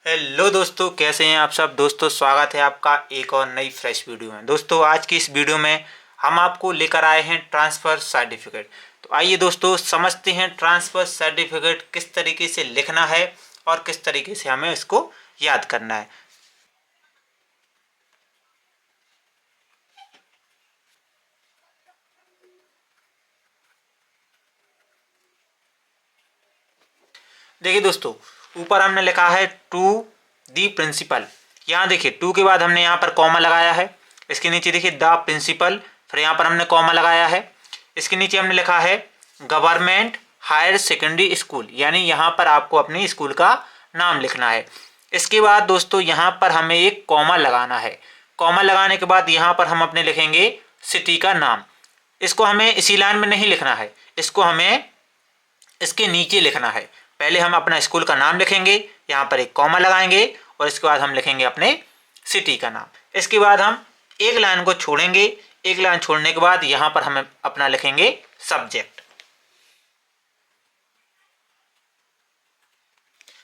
Hello दोस्तों, कैसे हैं आप सब। दोस्तों स्वागत है आपका एक और नई फ्रेश वीडियो में। दोस्तों आज की इस वीडियो में हम आपको लेकर आए हैं ट्रांसफ़र सर्टिफिकेट। तो आइए दोस्तों समझते हैं ट्रांसफ़र सर्टिफिकेट किस तरीके से लिखना है और किस तरीके से हमें इसको याद करना है। देखिए दोस्तों, ऊपर हमने लिखा है टू दी प्रिंसिपल। यहाँ देखिए टू के बाद हमने यहाँ पर कॉमा लगाया है। इसके नीचे देखिए द प्रिंसिपल, फिर यहाँ पर हमने कॉमा लगाया है। इसके नीचे हमने लिखा है गवर्नमेंट हायर सेकेंडरी स्कूल, यानी यहाँ पर आपको अपने स्कूल का नाम लिखना है। इसके बाद दोस्तों यहाँ पर हमें एक कॉमा लगाना है। कॉमा लगाने के बाद यहाँ पर हम अपने लिखेंगे सिटी का नाम। इसको हमें इसी लाइन में नहीं लिखना है, इसको हमें इसके नीचे लिखना है। पहले हम अपना स्कूल का नाम लिखेंगे, यहाँ पर एक कॉमा लगाएंगे और इसके बाद हम लिखेंगे अपने सिटी का नाम। इसके बाद हम एक लाइन को छोड़ेंगे। एक लाइन छोड़ने के बाद यहाँ पर हम अपना लिखेंगे सब्जेक्ट।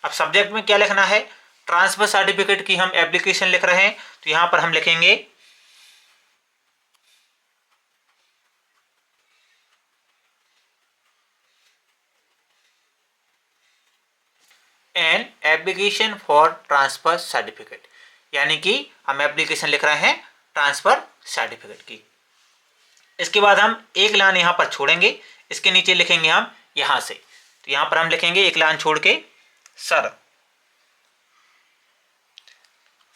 अब सब्जेक्ट में क्या लिखना है, ट्रांसफर सर्टिफिकेट की हम एप्लीकेशन लिख रहे हैं, तो यहाँ पर हम लिखेंगे an application for transfer certificate, यानी कि हम एप्लीकेशन लिख रहे हैं ट्रांसफर सर्टिफिकेट की। इसके बाद हम एक लाइन यहाँ पर छोड़ेंगे, इसके नीचे लिखेंगे हम यहाँ से, तो यहाँ पर हम लिखेंगे एक लाइन छोड़ के सर।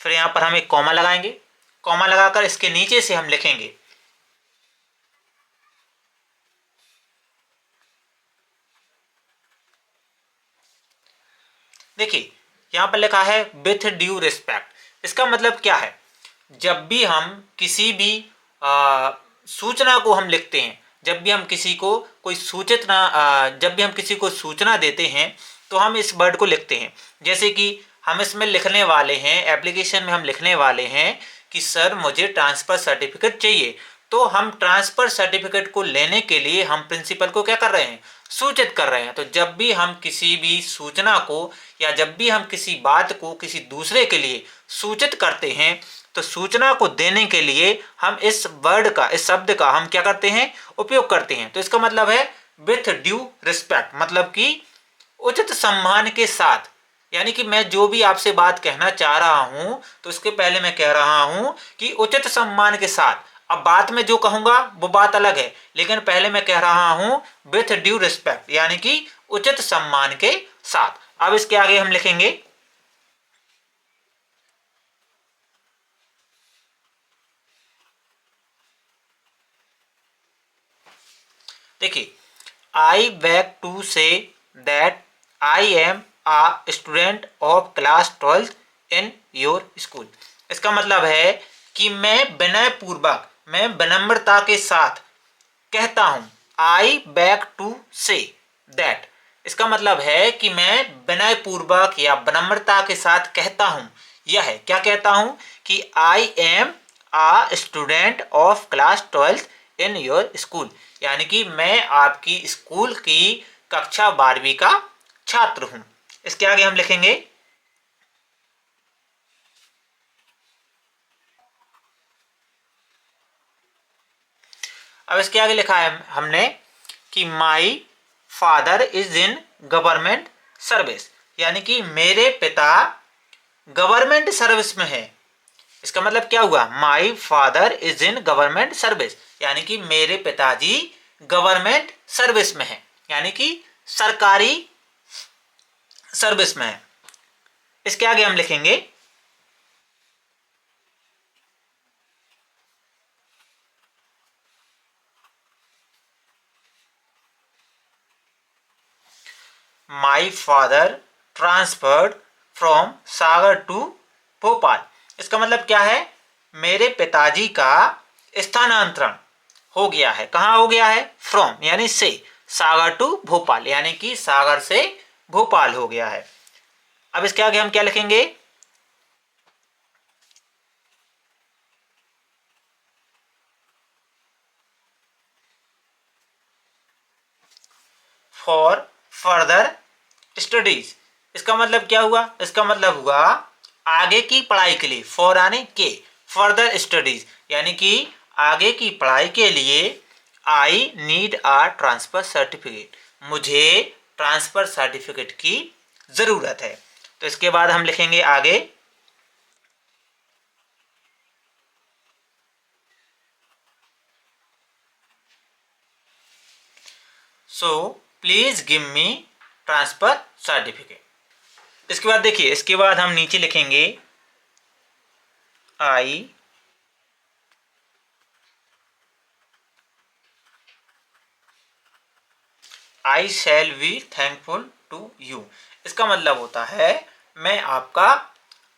फिर यहाँ पर हम एक कॉमा लगाएंगे, कॉमा लगाकर इसके नीचे से हम लिखेंगे देखिए यहाँ पर लिखा है विथ ड्यू रिस्पेक्ट। इसका मतलब क्या है, जब भी हम किसी भी सूचना को हम लिखते हैं, जब भी हम किसी को कोई जब भी हम किसी को सूचना देते हैं तो हम इस वर्ड को लिखते हैं। जैसे कि हम इसमें लिखने वाले हैं, एप्लीकेशन में हम लिखने वाले हैं कि सर मुझे ट्रांसफ़र सर्टिफिकेट चाहिए, तो हम ट्रांसफ़र सर्टिफिकेट को लेने के लिए हम प्रिंसिपल को क्या कर रहे हैं, सूचित कर रहे हैं। तो जब भी हम किसी भी सूचना को या जब भी हम किसी बात को किसी दूसरे के लिए सूचित करते हैं, तो सूचना को देने के लिए हम इस वर्ड का, इस शब्द का हम क्या करते हैं, उपयोग करते हैं। तो इसका मतलब है विथ ड्यू रिस्पेक्ट, मतलब कि उचित सम्मान के साथ। यानी कि मैं जो भी आपसे बात कहना चाह रहा हूं तो इसके पहले मैं कह रहा हूं कि उचित सम्मान के साथ। अब बात में जो कहूंगा वो बात अलग है, लेकिन पहले मैं कह रहा हूं विथ ड्यू रिस्पेक्ट, यानी कि उचित सम्मान के साथ। अब इसके आगे हम लिखेंगे देखिए I beg to say that I am a student of class 12th in your school. इसका मतलब है कि मैं विनय पूर्वक, मैं विनम्रता के साथ कहता हूं। आई बैक टू से दैट, इसका मतलब है कि मैं विनय पूर्वक या विनम्रता के साथ कहता हूं। यह है क्या कहता हूं कि I am a student of class 12th in your school, यानी कि मैं आपकी स्कूल की कक्षा 12वीं का छात्र हूं। इसके आगे हम लिखेंगे अब इसके आगे लिखा है हमने कि my father is in government service, यानी कि मेरे पिता गवर्नमेंट सर्विस में है। इसका मतलब क्या हुआ, my father is in government service, यानी कि मेरे पिताजी गवर्नमेंट सर्विस में है, यानी कि सरकारी सर्विस में है। इसके आगे हम लिखेंगे my father transferred from Sagar to Bhopal. इसका मतलब क्या है, मेरे पिताजी का स्थानांतरण हो गया है। कहाँ हो गया है, फ्रॉम यानी से, सागर टू भोपाल, यानी कि सागर से भोपाल हो गया है। अब इसके आगे हम क्या लिखेंगे, फॉर फर्दर स्टडीज। इसका मतलब क्या हुआ? इसका मतलब हुआ आगे की पढ़ाई के लिए, फॉर यानी के, फर्दर स्टडीज, यानी कि आगे की पढ़ाई के लिए I need a transfer certificate, मुझे ट्रांसफर सर्टिफिकेट की ज़रूरत है। तो इसके बाद हम लिखेंगे आगे, so please give me transfer certificate. इसके बाद देखिए, इसके बाद हम नीचे लिखेंगे I shall be thankful to you. इसका मतलब होता है मैं आपका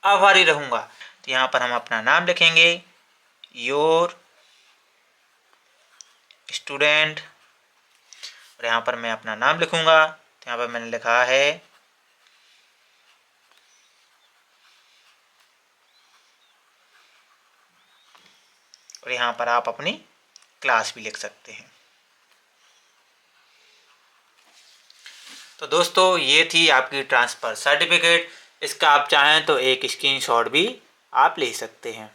आभारी रहूंगा। तो यहाँ पर हम अपना नाम लिखेंगे, योर स्टूडेंट, और यहाँ पर मैं अपना नाम लिखूंगा। तो यहाँ पर मैंने लिखा है और यहाँ पर आप अपनी क्लास भी लिख सकते हैं। तो दोस्तों ये थी आपकी ट्रांसफ़र सर्टिफिकेट। इसका आप चाहें तो एक स्क्रीनशॉट भी आप ले सकते हैं।